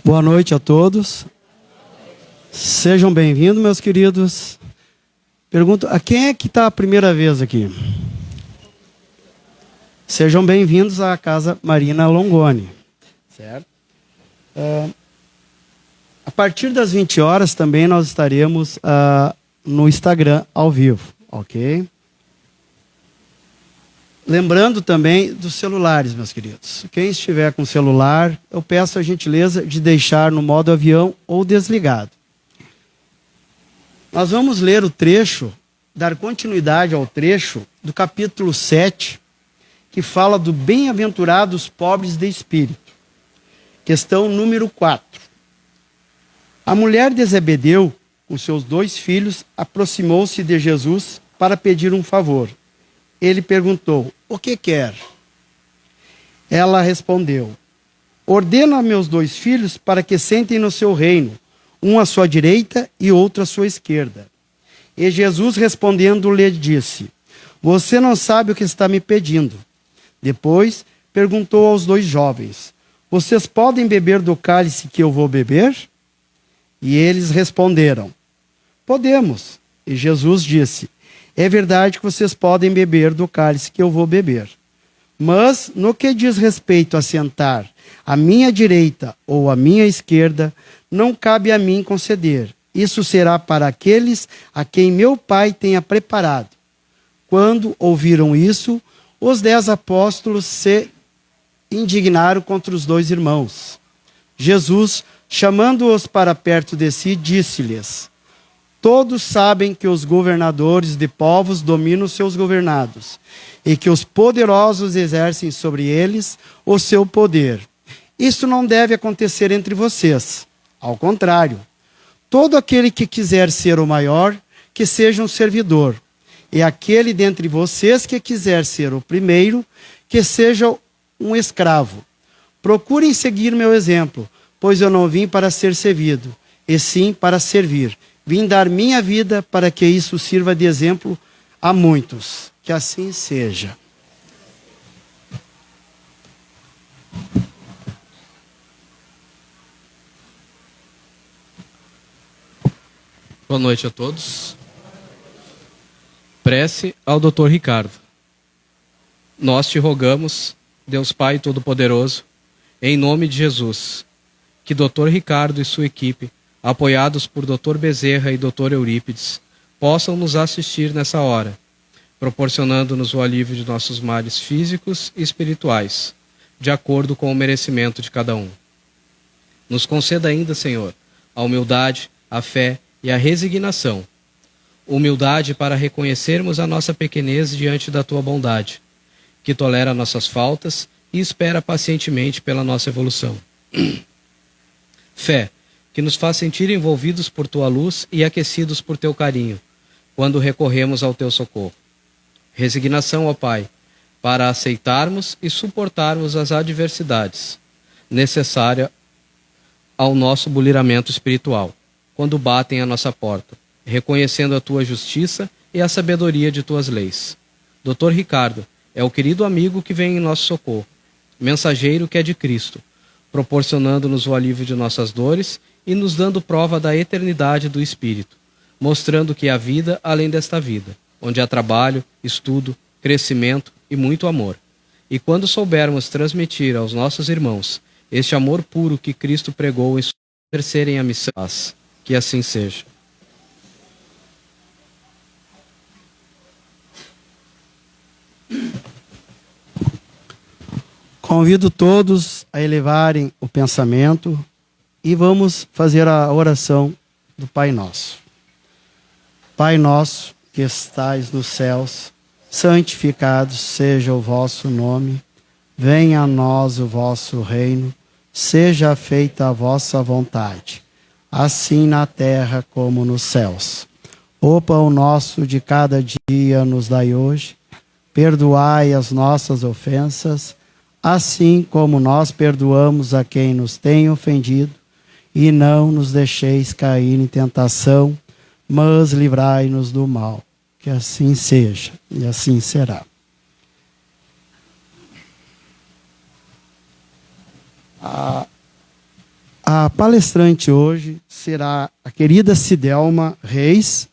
Boa noite a todos. Sejam bem-vindos, meus queridos. Pergunto, a quem é que está a primeira vez aqui? Sejam bem-vindos à Casa Marina Longoni. Certo? A partir das 20 horas também nós estaremos no Instagram ao vivo, ok? Lembrando também dos celulares, meus queridos. Quem estiver com celular, eu peço a gentileza de deixar no modo avião ou desligado. Nós vamos ler o trecho, dar continuidade ao trecho do capítulo 7, que fala do bem-aventurados pobres de espírito. Questão número 4. A mulher de Zebedeu, com seus 2 filhos, aproximou-se de Jesus para pedir um favor. Ele perguntou, o que quer? Ela respondeu, ordena a meus 2 filhos para que sentem no seu reino, um à sua direita e outro à sua esquerda. E Jesus respondendo lhe disse, você não sabe o que está me pedindo. Depois perguntou aos 2 jovens, vocês podem beber do cálice que eu vou beber? E eles responderam, podemos. E Jesus disse, é verdade que vocês podem beber do cálice que eu vou beber. Mas, no que diz respeito a sentar à minha direita ou à minha esquerda, não cabe a mim conceder. Isso será para aqueles a quem meu Pai tenha preparado. Quando ouviram isso, os 10 apóstolos se indignaram contra os 2 irmãos. Jesus, chamando-os para perto de si, disse-lhes, todos sabem que os governadores de povos dominam seus governados, e que os poderosos exercem sobre eles o seu poder. Isso não deve acontecer entre vocês. Ao contrário, todo aquele que quiser ser o maior, que seja um servidor. E aquele dentre vocês que quiser ser o primeiro, que seja um escravo. Procurem seguir meu exemplo, pois eu não vim para ser servido, e sim para servir. Vim dar minha vida para que isso sirva de exemplo a muitos. Que assim seja. Boa noite a todos. Prece ao Dr. Ricardo. Nós te rogamos, Deus Pai Todo-Poderoso, em nome de Jesus, que Dr. Ricardo e sua equipe, apoiados por Dr. Bezerra e Dr. Eurípides, possam nos assistir nessa hora, proporcionando-nos o alívio de nossos males físicos e espirituais, de acordo com o merecimento de cada um. Nos conceda ainda, Senhor, a humildade, a fé e a resignação. Humildade para reconhecermos a nossa pequenez diante da Tua bondade, que tolera nossas faltas e espera pacientemente pela nossa evolução. Fé, que nos faz sentir envolvidos por Tua luz e aquecidos por Teu carinho, quando recorremos ao Teu socorro. Resignação, ó Pai, para aceitarmos e suportarmos as adversidades necessárias ao nosso buliramento espiritual, quando batem à nossa porta, reconhecendo a Tua justiça e a sabedoria de Tuas leis. Dr. Ricardo é o querido amigo que vem em nosso socorro, mensageiro que é de Cristo, proporcionando-nos o alívio de nossas dores e nos dando prova da eternidade do Espírito, mostrando que há vida além desta vida, onde há trabalho, estudo, crescimento e muito amor. E quando soubermos transmitir aos nossos irmãos este amor puro que Cristo pregou em exercerem a missão, que assim seja. Convido todos a elevarem o pensamento e vamos fazer a oração do Pai Nosso. Pai nosso que estais nos céus, santificado seja o vosso nome, venha a nós o vosso reino, seja feita a vossa vontade, assim na terra como nos céus. O pão nosso de cada dia nos dai hoje, perdoai as nossas ofensas, assim como nós perdoamos a quem nos tem ofendido, e não nos deixeis cair em tentação, mas livrai-nos do mal. Que assim seja, e assim será. A A palestrante hoje será a querida Cidelma Reis,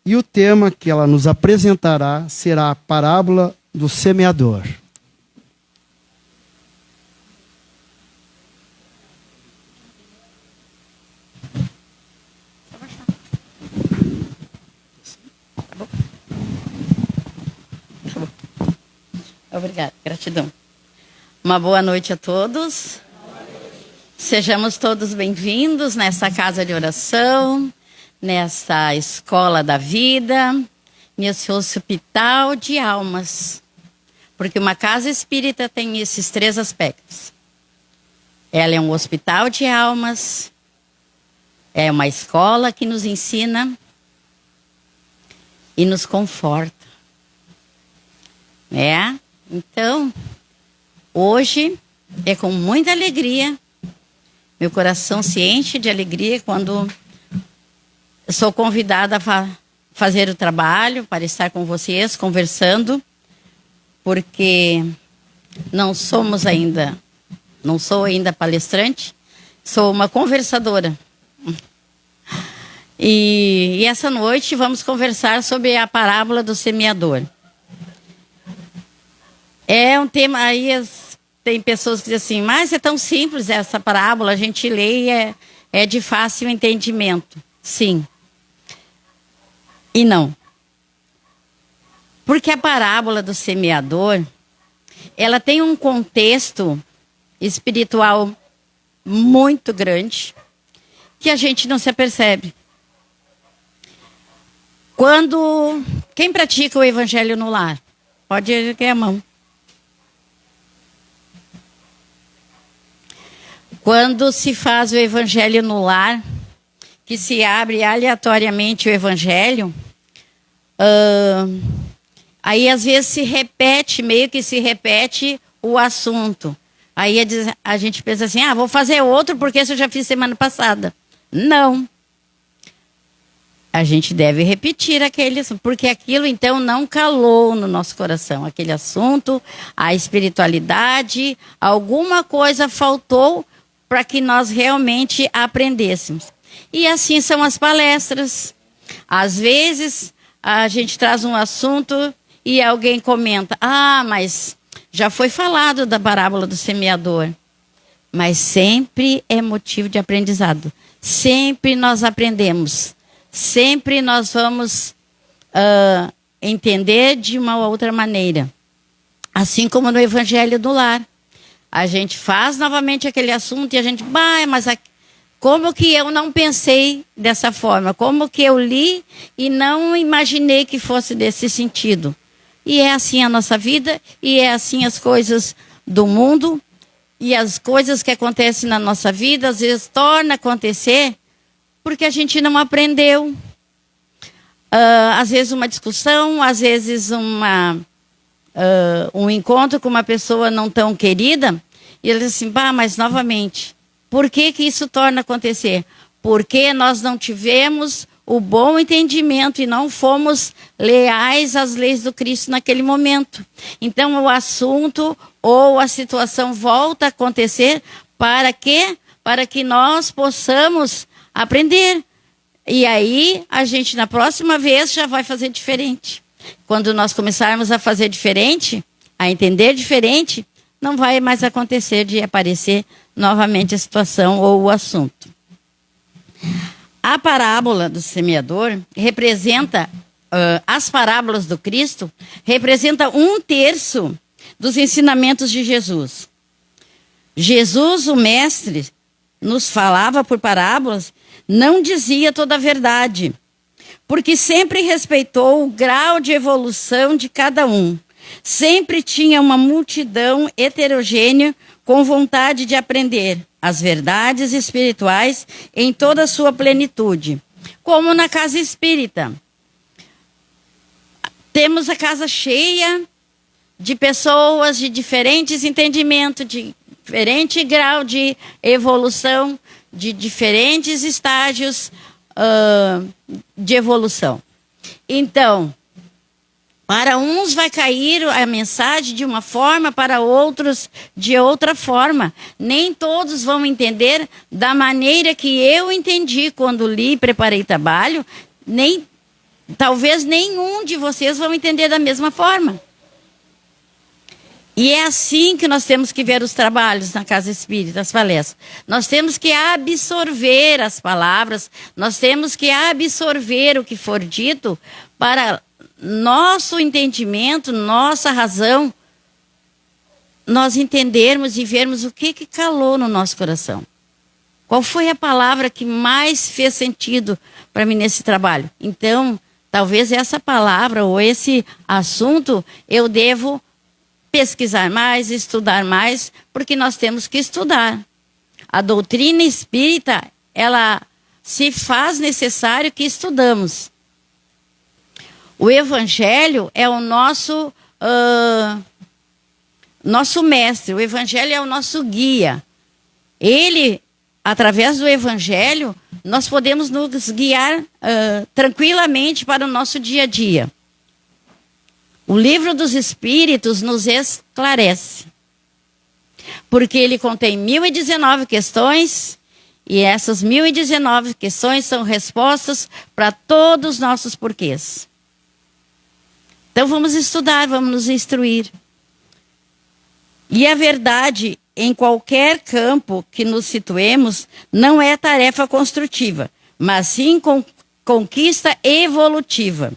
e o tema que ela nos apresentará será a parábola do semeador. Obrigada, gratidão. Uma boa noite a todos. Sejamos todos bem-vindos nessa casa de oração, nessa escola da vida, nesse hospital de almas. Porque uma casa espírita tem esses 3 aspectos. Ela é um hospital de almas, é uma escola que nos ensina e nos conforta. Então, hoje é com muita alegria, meu coração se enche de alegria quando sou convidada a fazer o trabalho, para estar com vocês, conversando, porque não sou ainda palestrante, sou uma conversadora. E essa noite vamos conversar sobre a parábola do semeador. É um tema, aí tem pessoas que dizem assim, mas é tão simples essa parábola, a gente lê e é de fácil entendimento. Sim. E não. Porque a parábola do semeador, ela tem um contexto espiritual muito grande, que a gente não se apercebe. Quem pratica o evangelho no lar? Pode erguer a mão. Quando se faz o evangelho no lar, que se abre aleatoriamente o evangelho, aí às vezes meio que se repete o assunto. Aí a gente pensa assim, vou fazer outro porque esse eu já fiz semana passada. Não. A gente deve repetir aquele assunto, porque aquilo então não calou no nosso coração. Aquele assunto, a espiritualidade, alguma coisa faltou para que nós realmente aprendêssemos. E assim são as palestras. Às vezes, a gente traz um assunto e alguém comenta, mas já foi falado da parábola do semeador. Mas sempre é motivo de aprendizado. Sempre nós aprendemos. Sempre nós vamos entender de uma outra maneira. Assim como no Evangelho do Lar. A gente faz novamente aquele assunto e a gente, como que eu não pensei dessa forma? Como que eu li e não imaginei que fosse desse sentido? E é assim a nossa vida, e é assim as coisas do mundo, e as coisas que acontecem na nossa vida, às vezes torna acontecer, porque a gente não aprendeu. Às vezes uma discussão, às vezes um encontro com uma pessoa não tão querida, e ele diz assim, mas novamente, por que isso torna acontecer? Porque nós não tivemos o bom entendimento e não fomos leais às leis do Cristo naquele momento. Então o assunto ou a situação volta a acontecer para quê? Para que nós possamos aprender. E aí a gente na próxima vez já vai fazer diferente. Quando nós começarmos a fazer diferente, a entender diferente, não vai mais acontecer de aparecer novamente a situação ou o assunto. A parábola do semeador representa, as parábolas do Cristo, representa 1/3 dos ensinamentos de Jesus. Jesus, o Mestre, nos falava por parábolas, não dizia toda a verdade, porque sempre respeitou o grau de evolução de cada um. Sempre tinha uma multidão heterogênea com vontade de aprender as verdades espirituais em toda a sua plenitude. Como na casa espírita. Temos a casa cheia de pessoas de diferentes entendimentos, de diferente grau de evolução, de diferentes estágios de evolução. Então, Para uns vai cair a mensagem de uma forma, para outros de outra forma. Nem todos vão entender da maneira que eu entendi quando li e preparei trabalho. Talvez nenhum de vocês vão entender da mesma forma. E é assim que nós temos que ver os trabalhos na Casa Espírita, as palestras. Nós temos que absorver as palavras, nós temos que absorver o que for dito para nosso entendimento, nossa razão, nós entendermos e vermos o que calou no nosso coração. Qual foi a palavra que mais fez sentido para mim nesse trabalho? Então, talvez essa palavra ou esse assunto eu devo pesquisar mais, estudar mais, porque nós temos que estudar. A doutrina espírita, ela se faz necessário que estudamos. O Evangelho é o nosso mestre, o Evangelho é o nosso guia. Ele, através do Evangelho, nós podemos nos guiar tranquilamente para o nosso dia a dia. O Livro dos Espíritos nos esclarece, porque ele contém 1019 questões, e essas 1019 questões são respostas para todos os nossos porquês. Então vamos estudar, vamos nos instruir. E a verdade, em qualquer campo que nos situemos, não é tarefa construtiva, mas sim conquista evolutiva.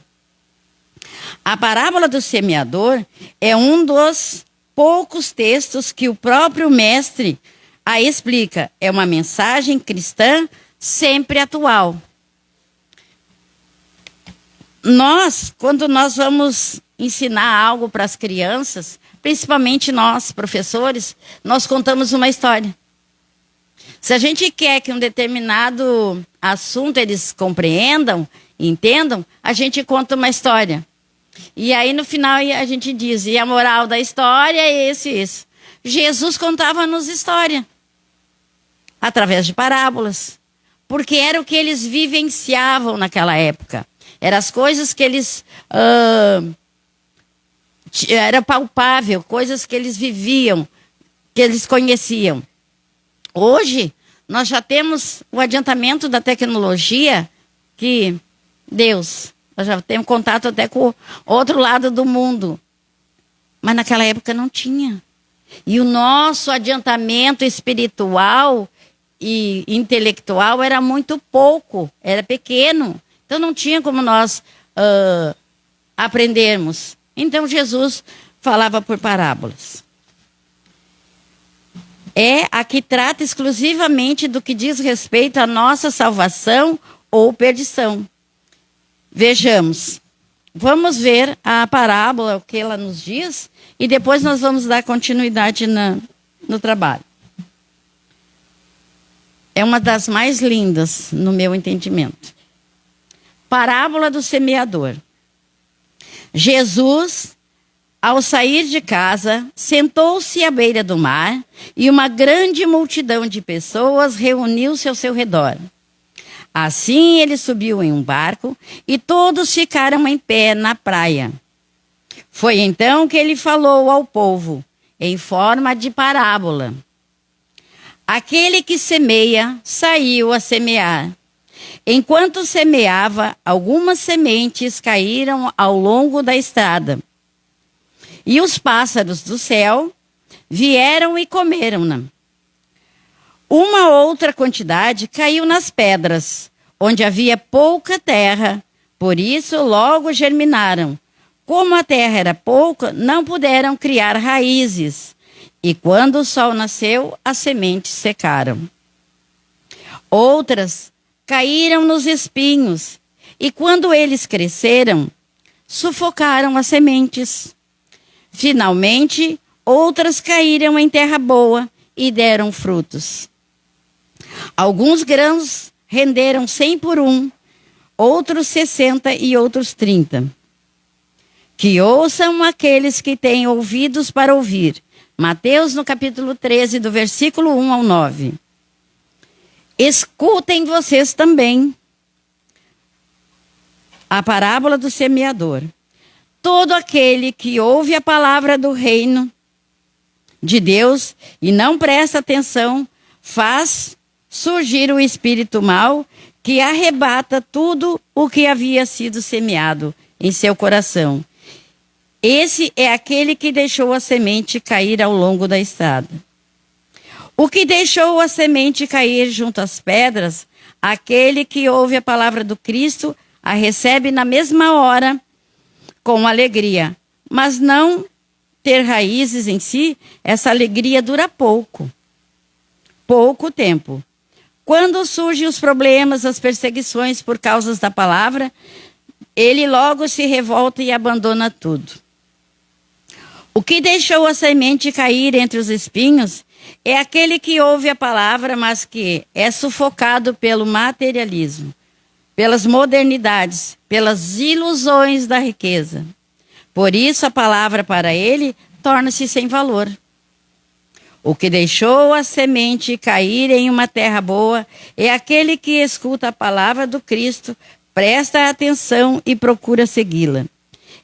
A parábola do semeador é um dos poucos textos que o próprio mestre a explica. É uma mensagem cristã sempre atual. Quando nós vamos ensinar algo para as crianças, principalmente nós, professores, nós contamos uma história. Se a gente quer que um determinado assunto eles compreendam, entendam, a gente conta uma história. E aí no final a gente diz, e a moral da história é isso. Jesus contava-nos história, através de parábolas, porque era o que eles vivenciavam naquela época. Eram as coisas que eles... era palpável, coisas que eles viviam, que eles conheciam. Hoje, nós já temos o adiantamento da tecnologia que nós já temos contato até com o outro lado do mundo. Mas naquela época não tinha. E o nosso adiantamento espiritual e intelectual era muito pouco, era pequeno. Então não tinha como nós aprendermos. Então Jesus falava por parábolas. É a que trata exclusivamente do que diz respeito à nossa salvação ou perdição. Vejamos. Vamos ver a parábola, o que ela nos diz, e depois nós vamos dar continuidade no trabalho. É uma das mais lindas, no meu entendimento. Parábola do semeador. Jesus, ao sair de casa, sentou-se à beira do mar e uma grande multidão de pessoas reuniu-se ao seu redor. Assim ele subiu em um barco e todos ficaram em pé na praia. Foi então que ele falou ao povo, em forma de parábola. Aquele que semeia saiu a semear. Enquanto semeava, algumas sementes caíram ao longo da estrada. E os pássaros do céu vieram e comeram-na. Uma outra quantidade caiu nas pedras, onde havia pouca terra, por isso logo germinaram. Como a terra era pouca, não puderam criar raízes. E quando o sol nasceu, as sementes secaram. Outras caíram nos espinhos, e quando eles cresceram, sufocaram as sementes. Finalmente, outras caíram em terra boa e deram frutos. Alguns grãos renderam 100 por 1, outros 60 e outros 30. Que ouçam aqueles que têm ouvidos para ouvir. Mateus, no capítulo 13, do versículo 1 ao 9. Escutem vocês também a parábola do semeador. Todo aquele que ouve a palavra do reino de Deus e não presta atenção, faz surgir o espírito mau que arrebata tudo o que havia sido semeado em seu coração. Esse é aquele que deixou a semente cair ao longo da estrada. O que deixou a semente cair junto às pedras, aquele que ouve a palavra do Cristo, a recebe na mesma hora com alegria, mas não ter raízes em si, essa alegria dura pouco tempo. Quando surgem os problemas, as perseguições por causa da palavra, ele logo se revolta e abandona tudo. O que deixou a semente cair entre os espinhos é aquele que ouve a palavra, mas que é sufocado pelo materialismo, pelas modernidades, pelas ilusões da riqueza. Por isso, a palavra para ele torna-se sem valor. O que deixou a semente cair em uma terra boa é aquele que escuta a palavra do Cristo, presta atenção e procura segui-la.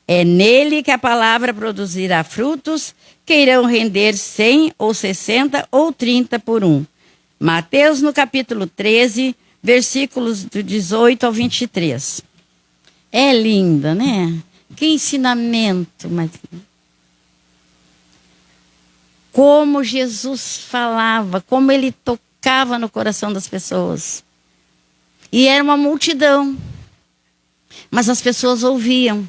É nele que a palavra produzirá frutos que irão render 100 ou 60 ou 30 por um. Mateus, no capítulo 13, versículos do 18 ao 23. É linda, né? Que ensinamento, mas como Jesus falava, como ele tocava no coração das pessoas. E era uma multidão, mas as pessoas ouviam.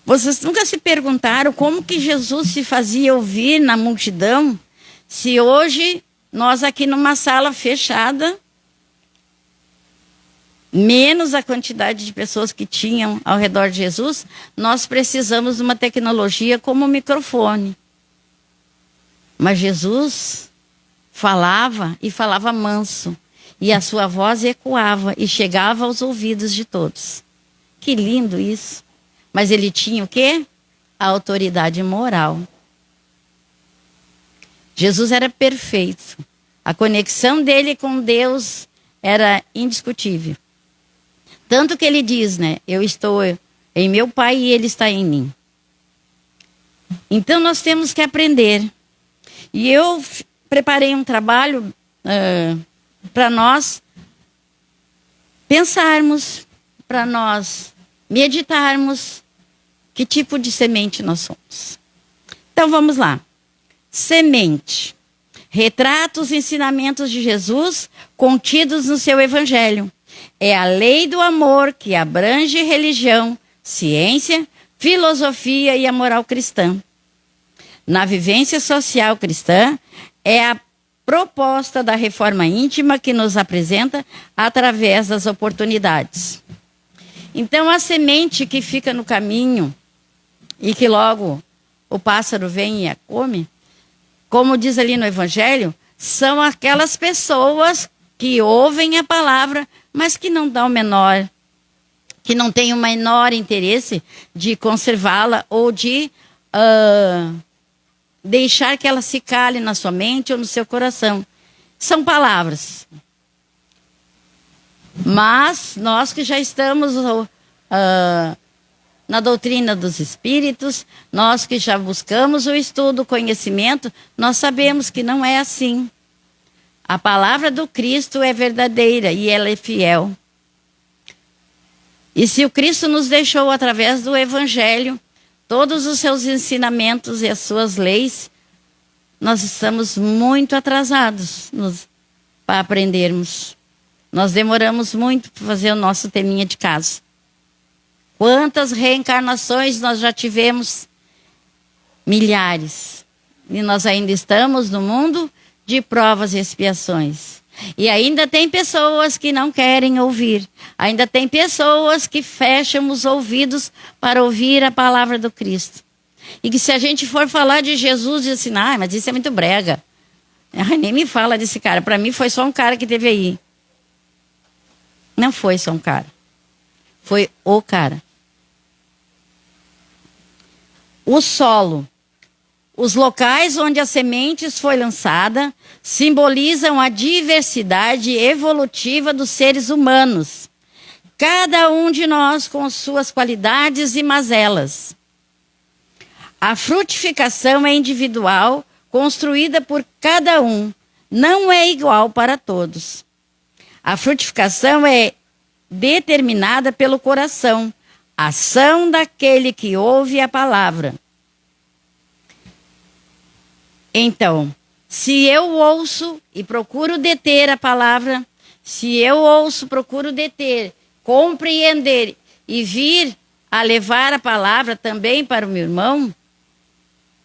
Vocês nunca se perguntaram como que Jesus se fazia ouvir na multidão, se hoje nós aqui numa sala fechada, menos a quantidade de pessoas que tinham ao redor de Jesus, nós precisamos de uma tecnologia como o microfone. Mas Jesus falava e falava manso, e a sua voz ecoava e chegava aos ouvidos de todos. Que lindo isso! Mas ele tinha o quê? A autoridade moral. Jesus era perfeito. A conexão dele com Deus era indiscutível. Tanto que ele diz, né? Eu estou em meu Pai e ele está em mim. Então nós temos que aprender. E eu preparei um trabalho para nós pensarmos, para nós meditarmos que tipo de semente nós somos. Então vamos lá. Semente. Retrata os ensinamentos de Jesus contidos no seu evangelho. É a lei do amor que abrange religião, ciência, filosofia e a moral cristã. Na vivência social cristã, é a proposta da reforma íntima que nos apresenta através das oportunidades. Então, a semente que fica no caminho e que logo o pássaro vem e a come, como diz ali no Evangelho, são aquelas pessoas que ouvem a palavra, mas que não dão menor, que não têm o menor interesse de conservá-la ou de deixar que ela se cale na sua mente ou no seu coração. São palavras. Mas nós que já estamos na doutrina dos espíritos, nós que já buscamos o estudo, o conhecimento, nós sabemos que não é assim. A palavra do Cristo é verdadeira e ela é fiel. E se o Cristo nos deixou através do Evangelho todos os seus ensinamentos e as suas leis, nós estamos muito atrasados para aprendermos. Nós demoramos muito para fazer o nosso teminha de casa. Quantas reencarnações nós já tivemos? Milhares. E nós ainda estamos no mundo de provas e expiações. E ainda tem pessoas que não querem ouvir. Ainda tem pessoas que fecham os ouvidos para ouvir a palavra do Cristo. E que se a gente for falar de Jesus, diz assim, mas isso é muito brega. Nem me fala desse cara. Para mim foi só um cara que teve aí. Não foi só um cara. Foi o cara. O solo. Os locais onde as sementes foi lançada simbolizam a diversidade evolutiva dos seres humanos. cada um de nós com suas qualidades e mazelas. A frutificação é individual, construída por cada um, não é igual para todos. A frutificação é determinada pelo coração, ação daquele que ouve a palavra. Então, se eu ouço e procuro deter a palavra, se eu ouço, procuro deter, compreender e vir a levar a palavra também para o meu irmão,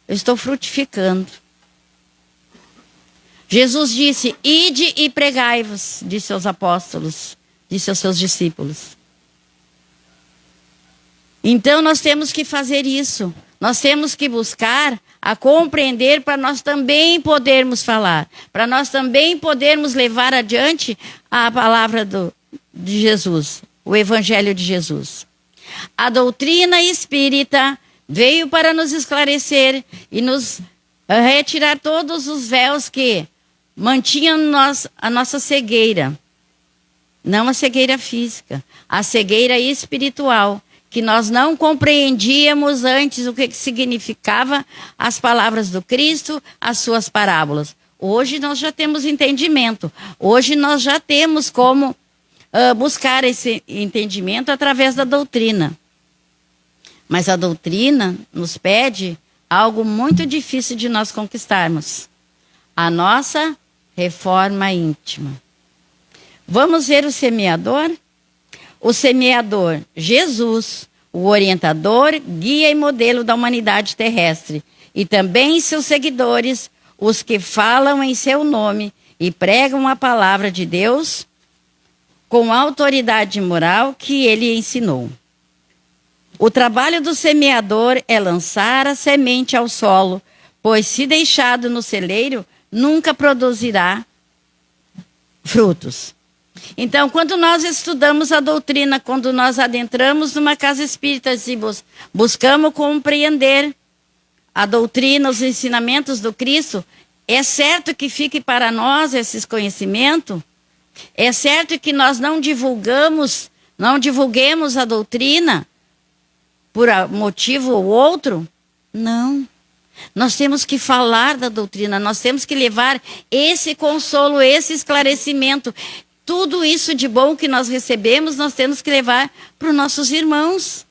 eu estou frutificando. Jesus disse: ide e pregai-vos, disse aos apóstolos, disse aos seus discípulos. Então nós temos que fazer isso. Nós temos que buscar a compreender para nós também podermos falar, para nós também podermos levar adiante a palavra de Jesus, o Evangelho de Jesus. A doutrina espírita veio para nos esclarecer e nos retirar todos os véus que mantinham a nossa cegueira. Não a cegueira física, a cegueira espiritual, que nós não compreendíamos antes o que significava as palavras do Cristo, as suas parábolas. Hoje nós já temos entendimento. Hoje nós já temos como buscar esse entendimento através da doutrina. Mas a doutrina nos pede algo muito difícil de nós conquistarmos: a nossa reforma íntima. Vamos ver o semeador? O semeador, Jesus, o orientador, guia e modelo da humanidade terrestre, e também seus seguidores, os que falam em seu nome e pregam a palavra de Deus com a autoridade moral que ele ensinou. O trabalho do semeador é lançar a semente ao solo, pois se deixado no celeiro, nunca produzirá frutos. Então, quando nós estudamos a doutrina, quando nós adentramos numa casa espírita e buscamos compreender a doutrina, os ensinamentos do Cristo, é certo que fique para nós esses conhecimentos? É certo que nós não divulguemos a doutrina por motivo ou outro? Não. Nós temos que falar da doutrina, nós temos que levar esse consolo, esse esclarecimento. Tudo isso de bom que nós recebemos, nós temos que levar para os nossos irmãos,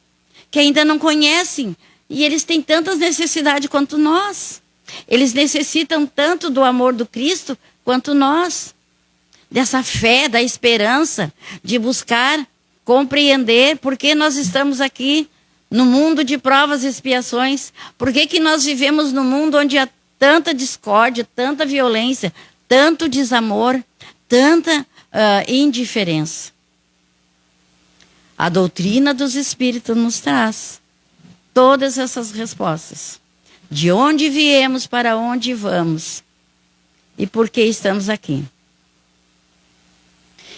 que ainda não conhecem. E eles têm tantas necessidades quanto nós. Eles necessitam tanto do amor do Cristo quanto nós. Dessa fé, da esperança, de buscar compreender por que nós estamos aqui no mundo de provas e expiações. Por que nós vivemos num mundo onde há tanta discórdia, tanta violência, tanto desamor, tanta indiferença. A doutrina dos Espíritos nos traz todas essas respostas. De onde viemos, para onde vamos e por que estamos aqui.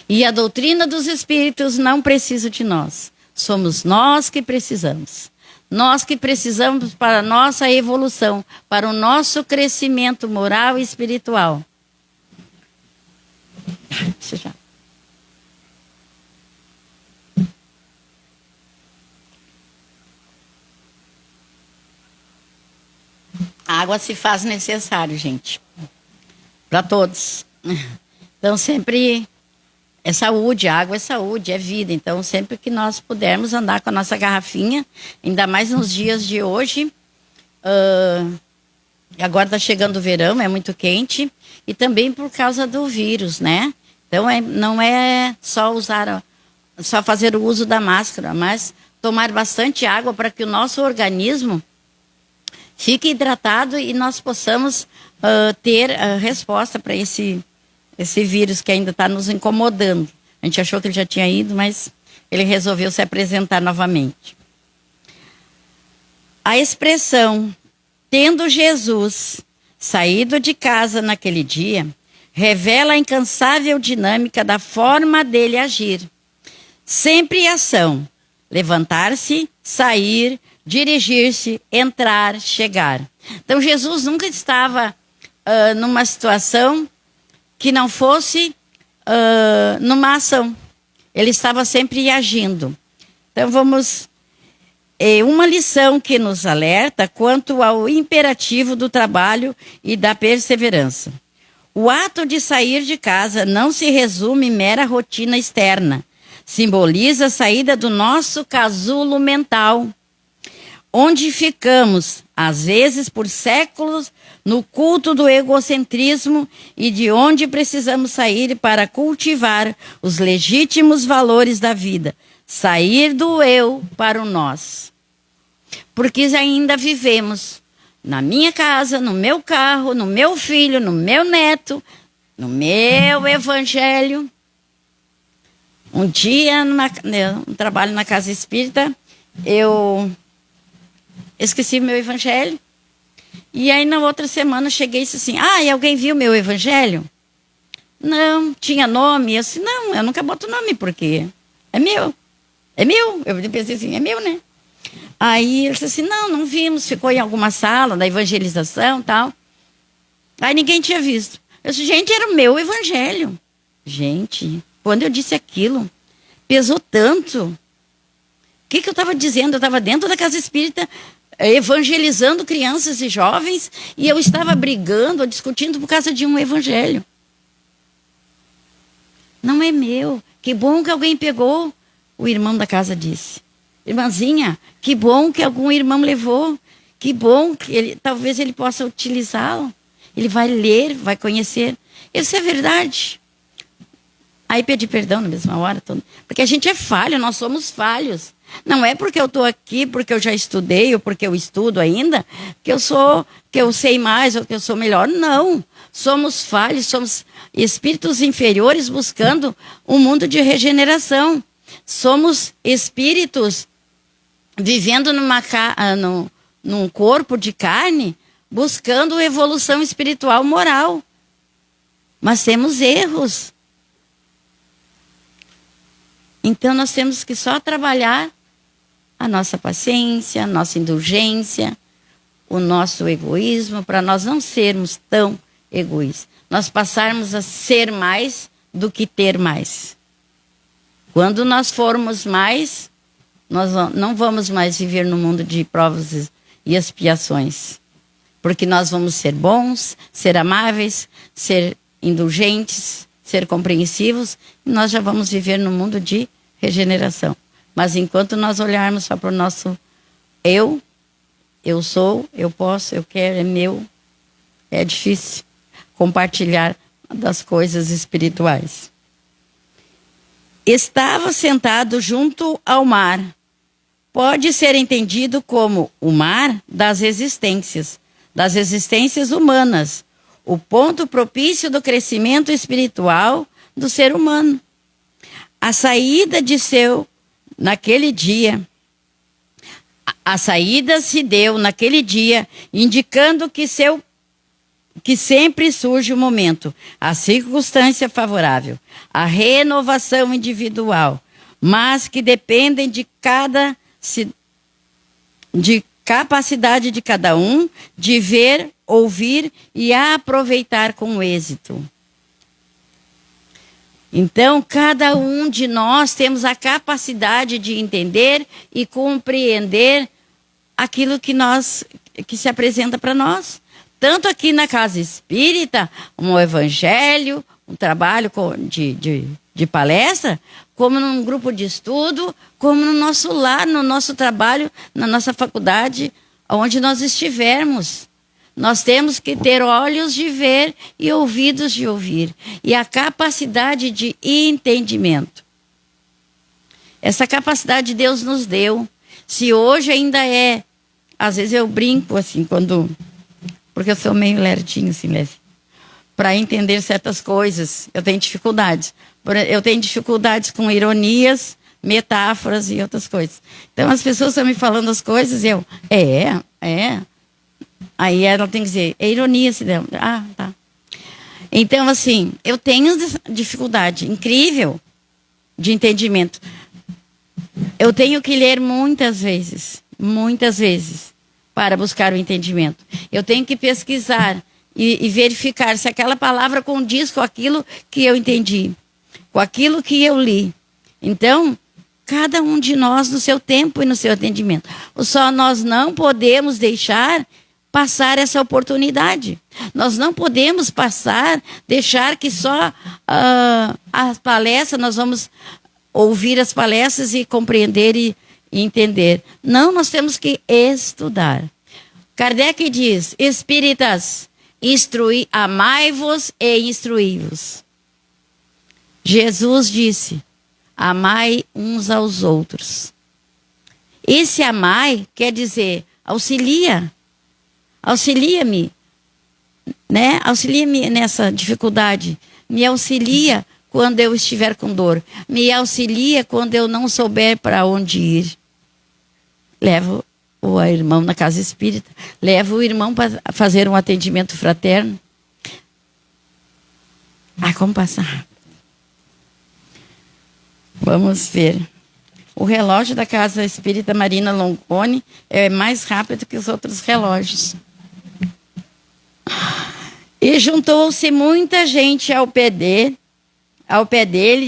E a doutrina dos Espíritos não precisa de nós. Somos nós que precisamos. Nós que precisamos para a nossa evolução, para o nosso crescimento moral e espiritual. A água se faz necessário, gente. Para todos. Então, sempre é saúde, água é saúde, é vida. Então, sempre que nós pudermos andar com a nossa garrafinha, ainda mais nos dias de hoje, agora está chegando o verão, é muito quente, e também por causa do vírus, né? Então, não é só fazer o uso da máscara, mas tomar bastante água para que o nosso organismo fique hidratado e nós possamos ter a resposta para esse vírus que ainda está nos incomodando. A gente achou que ele já tinha ido, mas ele resolveu se apresentar novamente. A expressão, tendo Jesus saído de casa naquele dia, revela a incansável dinâmica da forma dele agir. Sempre em ação, levantar-se, sair, dirigir-se, entrar, chegar. Então Jesus nunca estava numa situação que não fosse numa ação. Ele estava sempre agindo. Então vamos... uma lição que nos alerta quanto ao imperativo do trabalho e da perseverança. O ato de sair de casa não se resume em mera rotina externa. Simboliza a saída do nosso casulo mental, onde ficamos, às vezes por séculos, no culto do egocentrismo e de onde precisamos sair para cultivar os legítimos valores da vida. Sair do eu para o nós. Porque ainda vivemos na minha casa, no meu carro, no meu filho, no meu neto, no meu evangelho. Um dia, no trabalho na casa espírita, eu esqueci meu evangelho. E aí, na outra semana, eu cheguei e disse assim, e alguém viu meu evangelho? Não, tinha nome. Eu disse, não, eu nunca boto nome, porque é meu. É meu. Eu pensei assim, é meu, né? Aí ele disse assim, não vimos, ficou em alguma sala da evangelização e tal. Aí ninguém tinha visto. Eu disse, gente, era o meu evangelho. Gente, quando eu disse aquilo, pesou tanto. O que eu estava dizendo? Eu estava dentro da casa espírita, evangelizando crianças e jovens, e eu estava brigando, discutindo por causa de um evangelho. Não é meu. Que bom que alguém pegou. O irmão da casa disse. Irmãzinha, que bom que algum irmão levou. Que bom que talvez ele possa utilizá-lo. Ele vai ler, vai conhecer. Isso é verdade. Aí pedi perdão na mesma hora. Porque a gente é falho, nós somos falhos. Não é porque eu estou aqui, porque eu já estudei, ou porque eu estudo ainda, que eu sei mais, ou que eu sou melhor. Não. Somos falhos, somos espíritos inferiores buscando um mundo de regeneração. Somos espíritos vivendo num corpo de carne, buscando evolução espiritual moral. Mas temos erros. Então nós temos que só trabalhar a nossa paciência, a nossa indulgência, o nosso egoísmo, para nós não sermos tão egoístas. Nós passarmos a ser mais do que ter mais. Quando nós formos mais, nós não vamos mais viver no mundo de provas e expiações. Porque nós vamos ser bons, ser amáveis, ser indulgentes, ser compreensivos, e nós já vamos viver no mundo de regeneração. Mas enquanto nós olharmos só para o nosso eu sou, eu posso, eu quero, é meu, é difícil compartilhar das coisas espirituais. Estava sentado junto ao mar. Pode ser entendido como o mar das existências humanas, o ponto propício do crescimento espiritual do ser humano. A saída se deu naquele dia, indicando que sempre surge o momento, a circunstância favorável, a renovação individual, mas que dependem de capacidade de cada um de ver, ouvir e aproveitar com êxito. Então, cada um de nós temos a capacidade de entender e compreender aquilo que se apresenta para nós. Tanto aqui na casa espírita, um evangelho, um trabalho de palestra, como num grupo de estudo, como no nosso lar, no nosso trabalho, na nossa faculdade, onde nós estivermos. Nós temos que ter olhos de ver e ouvidos de ouvir. E a capacidade de entendimento. Essa capacidade Deus nos deu. Se hoje ainda às vezes eu brinco assim, porque eu sou meio lerdinho assim, para entender certas coisas. Eu tenho dificuldades. Eu tenho dificuldades com ironias, metáforas e outras coisas. Então as pessoas estão me falando as coisas e eu, Aí ela tem que dizer, é ironia se der. Tá. Então, assim, eu tenho dificuldade incrível de entendimento. Eu tenho que ler muitas vezes, para buscar o entendimento. Eu tenho que pesquisar e verificar se aquela palavra condiz com aquilo que eu entendi, com aquilo que eu li. Então, cada um de nós no seu tempo e no seu atendimento. Só nós não podemos deixar passar essa oportunidade. Nós não podemos deixar que só as palestras, nós vamos ouvir as palestras e compreender e entender. Não, nós temos que estudar. Kardec diz, espíritas, amai-vos e instruí-vos. Jesus disse, amai uns aos outros. Esse amai quer dizer, auxilia-me, né? Auxilia-me nessa dificuldade, me auxilia quando eu estiver com dor, me auxilia quando eu não souber para onde ir. Levo o irmão na casa espírita, levo o irmão para fazer um atendimento fraterno. Como passar? Vamos ver. O relógio da Casa Espírita Marina Longoni é mais rápido que os outros relógios. E juntou-se muita gente ao pé dele,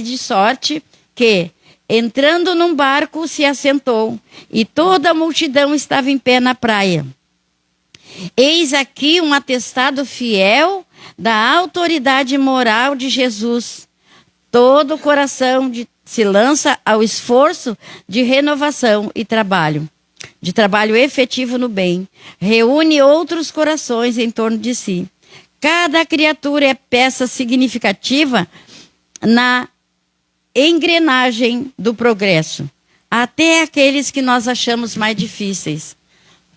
de sorte que, entrando num barco, se assentou, e toda a multidão estava em pé na praia. Eis aqui um atestado fiel da autoridade moral de Jesus. Todo o coração se lança ao esforço de renovação e trabalho efetivo no bem. Reúne outros corações em torno de si. Cada criatura é peça significativa na engrenagem do progresso, até aqueles que nós achamos mais difíceis.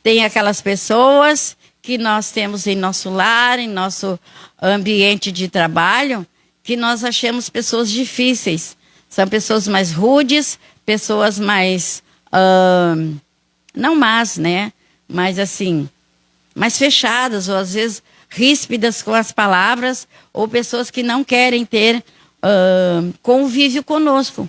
Tem aquelas pessoas que nós temos em nosso lar, em nosso ambiente de trabalho, que nós achamos pessoas difíceis. São pessoas mais rudes, pessoas mais, não más, né? Mas assim, mais fechadas, ou às vezes ríspidas com as palavras, ou pessoas que não querem ter convívio conosco.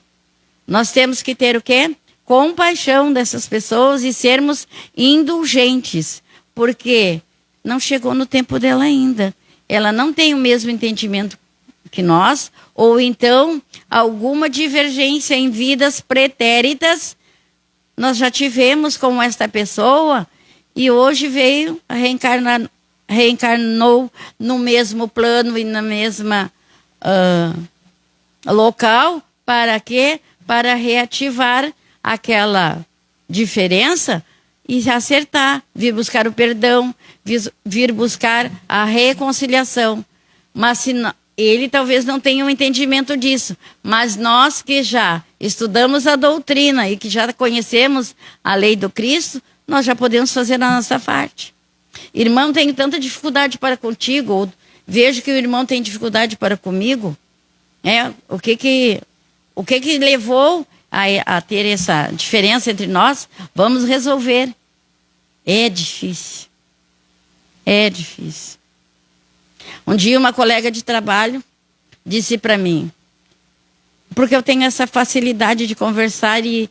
Nós temos que ter o quê? Compaixão dessas pessoas e sermos indulgentes, porque não chegou no tempo dela ainda. Ela não tem o mesmo entendimento que nós, ou então alguma divergência em vidas pretéritas nós já tivemos com esta pessoa e hoje veio a reencarnou no mesmo plano e na mesma local. Para quê? Para reativar aquela diferença e acertar, vir buscar o perdão, vir buscar a reconciliação. Mas se ele talvez não tenha um entendimento disso, mas nós que já estudamos a doutrina e que já conhecemos a lei do Cristo, nós já podemos fazer a nossa parte. Irmão, tenho tanta dificuldade para contigo, ou vejo que o irmão tem dificuldade para comigo. O que levou a ter essa diferença entre nós? Vamos resolver. É difícil. É difícil. Um dia uma colega de trabalho disse para mim, porque eu tenho essa facilidade de conversar e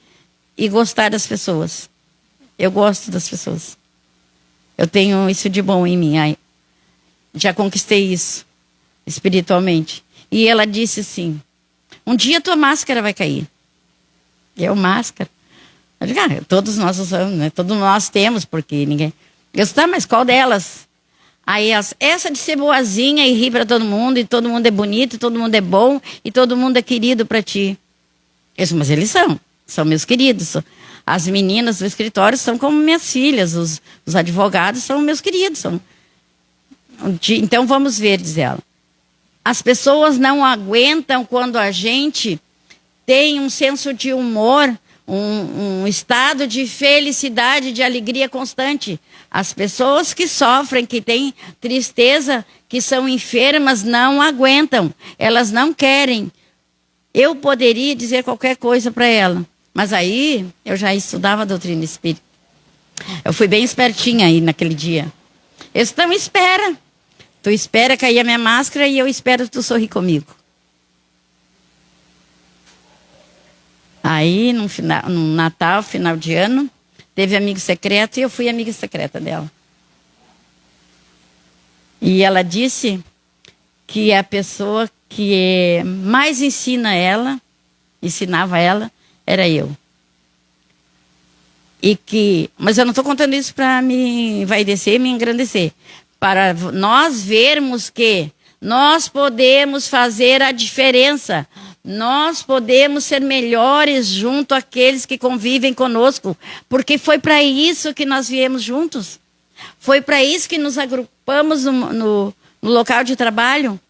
gostar das pessoas. Eu gosto das pessoas. Eu tenho isso de bom em mim. Já conquistei isso espiritualmente. E ela disse assim, um dia tua máscara vai cair. Eu, máscara? Eu digo, todos nós usamos, né? Todos nós temos, porque ninguém... Eu disse, mas qual delas? Aí essa de ser boazinha e rir para todo mundo, e todo mundo é bonito, e todo mundo é bom, e todo mundo é querido para ti. Eu disse, mas eles são meus queridos. As meninas do escritório são como minhas filhas, os advogados são meus queridos. Então vamos ver, diz ela. As pessoas não aguentam quando a gente tem um senso de humor, um estado de felicidade, de alegria constante. As pessoas que sofrem, que têm tristeza, que são enfermas, não aguentam. Elas não querem. Eu poderia dizer qualquer coisa para ela, mas aí eu já estudava a doutrina espírita. Eu fui bem espertinha aí naquele dia. Eu disse, então espera. Tu espera cair a minha máscara e eu espero tu sorrir comigo. Aí, no Natal, final de ano, teve amigo secreto e eu fui amiga secreta dela. E ela disse que a pessoa que mais ensina ela ensinava ela, era eu. Mas eu não estou contando isso para me envaidecer, me engrandecer. Para nós vermos que nós podemos fazer a diferença. Nós podemos ser melhores junto àqueles que convivem conosco. Porque foi para isso que nós viemos juntos. Foi para isso que nos agrupamos no local de trabalho.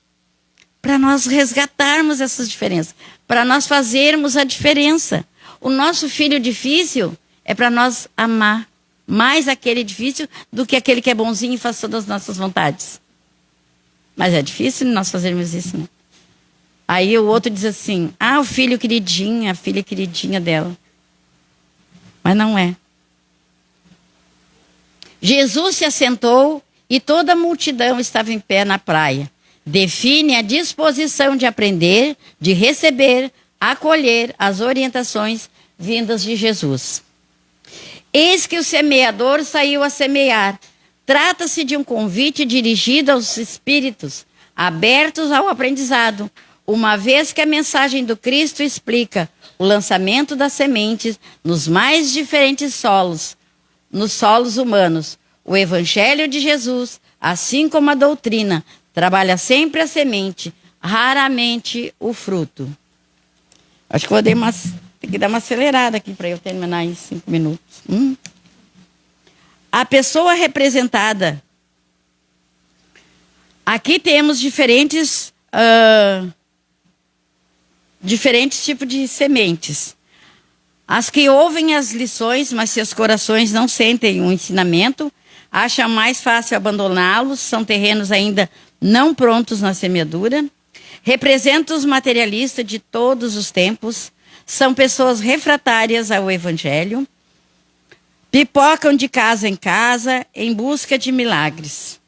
Para nós resgatarmos essas diferenças. Para nós fazermos a diferença. O nosso filho difícil é para nós amar mais aquele difícil do que aquele que é bonzinho e faz todas as nossas vontades. Mas é difícil nós fazermos isso, né? Aí o outro diz assim, o filho queridinho, a filha queridinha dela. Mas não é. Jesus se assentou e toda a multidão estava em pé na praia. Define a disposição de aprender, de receber, acolher as orientações vindas de Jesus. Eis que o semeador saiu a semear. Trata-se de um convite dirigido aos espíritos, abertos ao aprendizado, uma vez que a mensagem do Cristo explica o lançamento das sementes nos mais diferentes solos, nos solos humanos. O Evangelho de Jesus, assim como a doutrina, trabalha sempre a semente, raramente o fruto. Acho que vou ter que dar uma acelerada aqui para eu terminar em 5 minutos. A pessoa representada. Aqui temos diferentes tipos de sementes. As que ouvem as lições, mas seus corações não sentem o ensinamento, acham mais fácil abandoná-los, são terrenos ainda não prontos na semeadura. Representam os materialistas de todos os tempos, são pessoas refratárias ao Evangelho, pipocam de casa em casa em busca de milagres.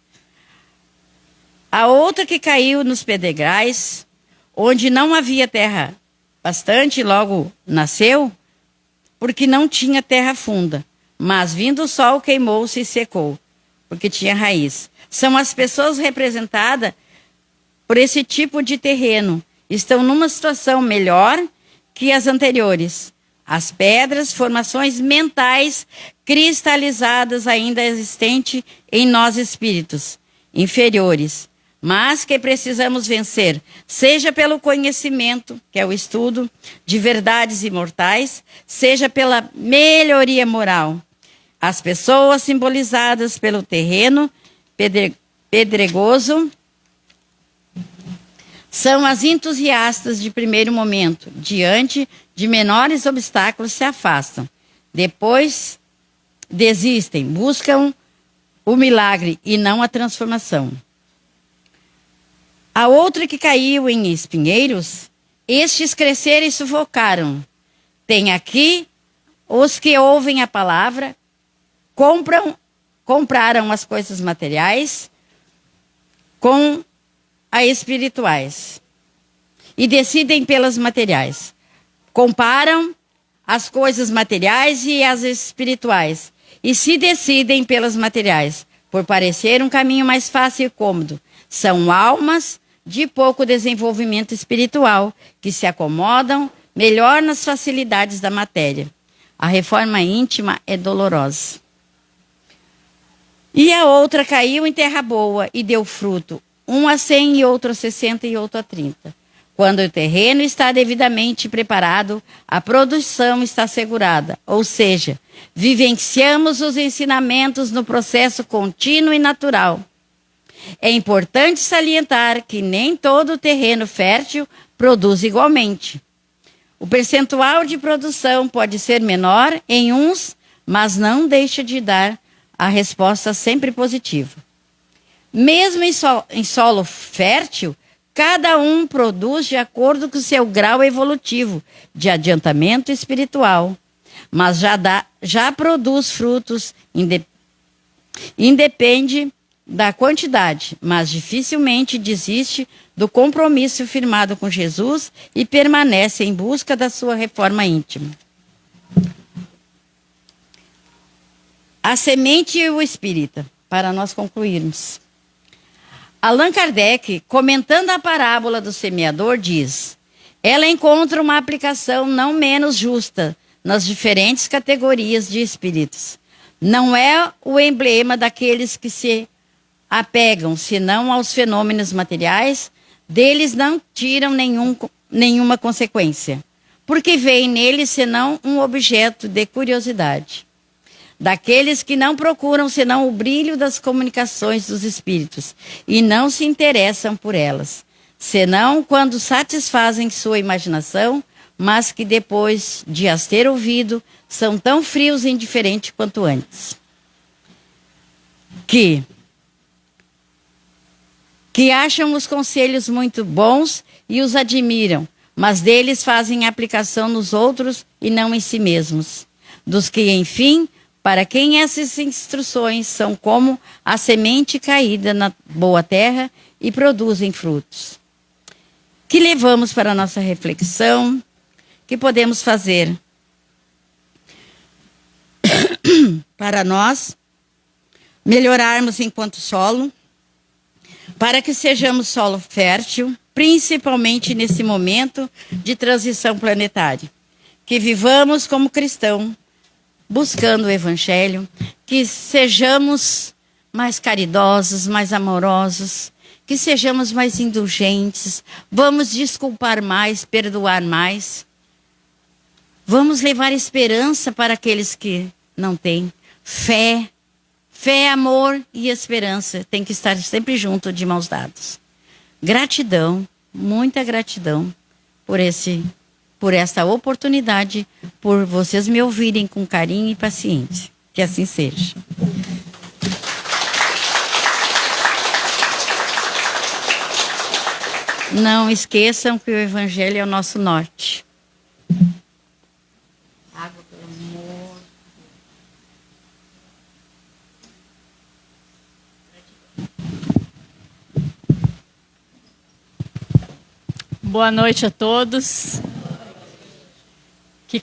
A outra que caiu nos pedregais, onde não havia terra bastante, logo nasceu, porque não tinha terra funda, mas vindo o sol queimou-se e secou, porque tinha raiz. São as pessoas representadas por esse tipo de terreno, estão numa situação melhor que as anteriores. As pedras, formações mentais cristalizadas ainda existentes em nós espíritos inferiores, mas que precisamos vencer, seja pelo conhecimento, que é o estudo de verdades imortais, seja pela melhoria moral. As pessoas simbolizadas pelo terreno pedregoso são as entusiastas de primeiro momento, diante de menores obstáculos se afastam. Depois desistem, buscam o milagre e não a transformação. A outra que caiu em espinheiros, estes cresceram e sufocaram. Tem aqui os que ouvem a palavra, compraram as coisas materiais com as espirituais e decidem pelas materiais. Comparam as coisas materiais e as espirituais e se decidem pelas materiais, por parecer um caminho mais fácil e cômodo. São almas de pouco desenvolvimento espiritual que se acomodam melhor nas facilidades da matéria. A reforma íntima é dolorosa. E a outra caiu em terra boa e deu fruto, um a 100 e outro a 60 e outro a 30. Quando o terreno está devidamente preparado, a produção está assegurada. Ou seja, vivenciamos os ensinamentos no processo contínuo e natural. É importante salientar que nem todo terreno fértil produz igualmente. O percentual de produção pode ser menor em uns, mas não deixa de dar a resposta sempre positiva. Mesmo em solo fértil, cada um produz de acordo com seu grau evolutivo de adiantamento espiritual, mas já produz frutos, independe da quantidade, mas dificilmente desiste do compromisso firmado com Jesus e permanece em busca da sua reforma íntima. A semente e o espírita, para nós concluirmos. Allan Kardec, comentando a parábola do semeador, diz: ela encontra uma aplicação não menos justa nas diferentes categorias de espíritos. Não é o emblema daqueles que se apegam, senão aos fenômenos materiais, deles não tiram nenhuma consequência, porque veem neles senão um objeto de curiosidade. Daqueles que não procuram senão o brilho das comunicações dos espíritos e não se interessam por elas, senão quando satisfazem sua imaginação, mas que depois de as ter ouvido, são tão frios e indiferentes quanto antes. Que acham os conselhos muito bons e os admiram, mas deles fazem aplicação nos outros e não em si mesmos. Dos que, enfim, para quem essas instruções são como a semente caída na boa terra e produzem frutos. Que levamos para a nossa reflexão? Que podemos fazer para nós melhorarmos enquanto solo, para que sejamos solo fértil, principalmente nesse momento de transição planetária. Que vivamos como cristãos, buscando o Evangelho, que sejamos mais caridosos, mais amorosos, que sejamos mais indulgentes, vamos desculpar mais, perdoar mais. Vamos levar esperança para aqueles que não têm. Fé, amor e esperança tem que estar sempre junto, de mãos dadas. Gratidão, muita gratidão por esta oportunidade, por vocês me ouvirem com carinho e paciência. Que assim seja. Não esqueçam que o Evangelho é o nosso norte. Água, pelo amor. Boa noite a todos. Que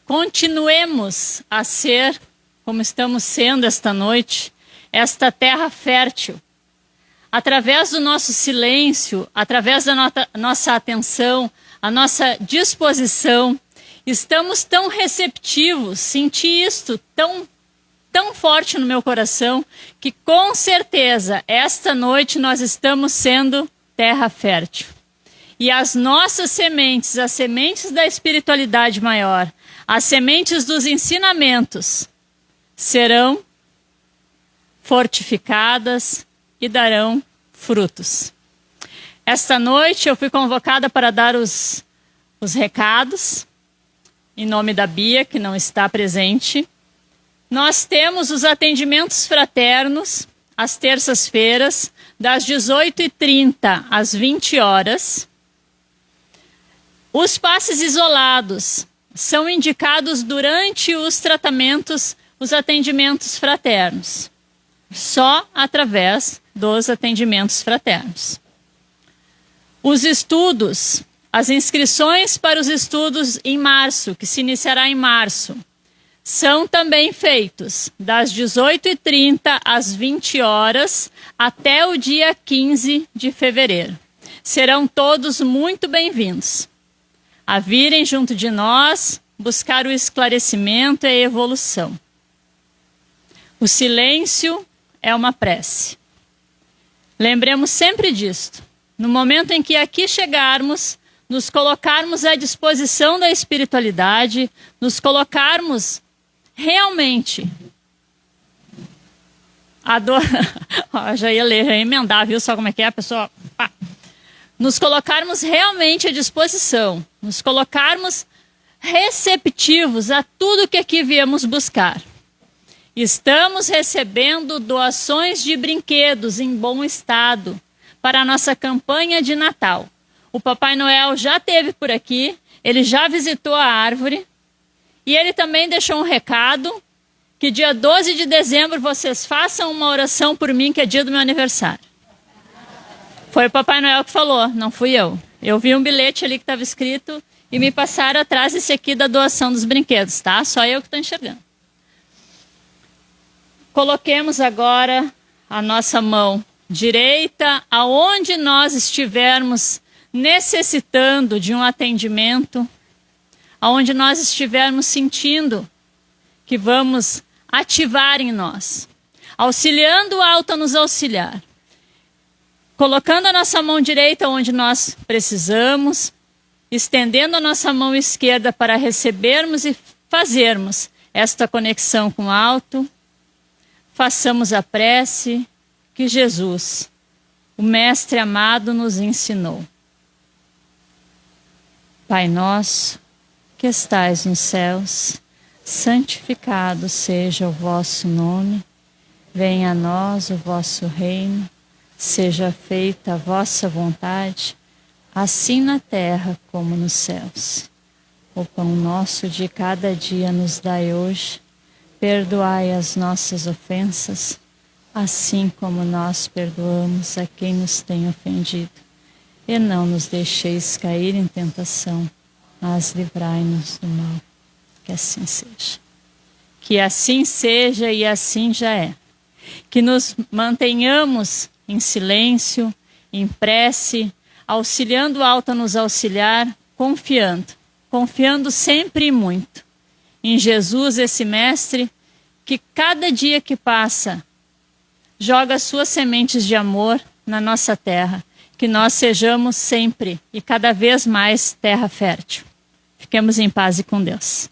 continuemos a ser, como estamos sendo esta noite, esta terra fértil. Através do nosso silêncio, através da nossa atenção, a nossa disposição, estamos tão receptivos, senti isto tão forte no meu coração, que com certeza esta noite nós estamos sendo terra fértil. E as nossas sementes, as sementes da espiritualidade maior, as sementes dos ensinamentos, serão fortificadas e darão frutos. Esta noite eu fui convocada para dar os recados, em nome da Bia, que não está presente. Nós temos os atendimentos fraternos, às terças-feiras, das 18h30 às 20 horas. Os passes isolados são indicados durante os tratamentos, os atendimentos fraternos. Só através dos atendimentos fraternos. Os estudos, as inscrições para os estudos em março, que se iniciará em março, são também feitos das 18h30 às 20 horas até o dia 15 de fevereiro. Serão todos muito bem-vindos a virem junto de nós buscar o esclarecimento e a evolução. O silêncio é uma prece. Lembremos sempre disto. No momento em que aqui chegarmos, nos colocarmos à disposição da espiritualidade, nos colocarmos realmente já ia ler, já ia emendar, viu só como é que é a pessoa? Pá. Nos colocarmos realmente à disposição, nos colocarmos receptivos a tudo que aqui viemos buscar. Estamos recebendo doações de brinquedos em bom estado para a nossa campanha de Natal. O Papai Noel já esteve por aqui, ele já visitou a árvore e ele também deixou um recado que dia 12 de dezembro vocês façam uma oração por mim, que é dia do meu aniversário. Foi o Papai Noel que falou, não fui eu. Eu vi um bilhete ali que estava escrito e me passaram atrás esse aqui da doação dos brinquedos, tá? Só eu que estou enxergando. Coloquemos agora a nossa mão direita aonde nós estivermos necessitando de um atendimento, aonde nós estivermos sentindo que vamos ativar em nós, auxiliando o alto a nos auxiliar, colocando a nossa mão direita onde nós precisamos, estendendo a nossa mão esquerda para recebermos e fazermos esta conexão com o alto, façamos a prece que Jesus, o Mestre amado, nos ensinou. Pai nosso, que estais nos céus, santificado seja o vosso nome, venha a nós o vosso reino, seja feita a vossa vontade, assim na terra como nos céus. O pão nosso de cada dia nos dai hoje, perdoai as nossas ofensas, assim como nós perdoamos a quem nos tem ofendido. E não nos deixeis cair em tentação, mas livrai-nos do mal. Que assim seja. Que assim seja e assim já é. Que nos mantenhamos em silêncio, em prece, auxiliando o alto a nos auxiliar, confiando sempre e muito em Jesus, esse Mestre, que cada dia que passa joga suas sementes de amor na nossa terra, que nós sejamos sempre e cada vez mais terra fértil. Fiquemos em paz e com Deus.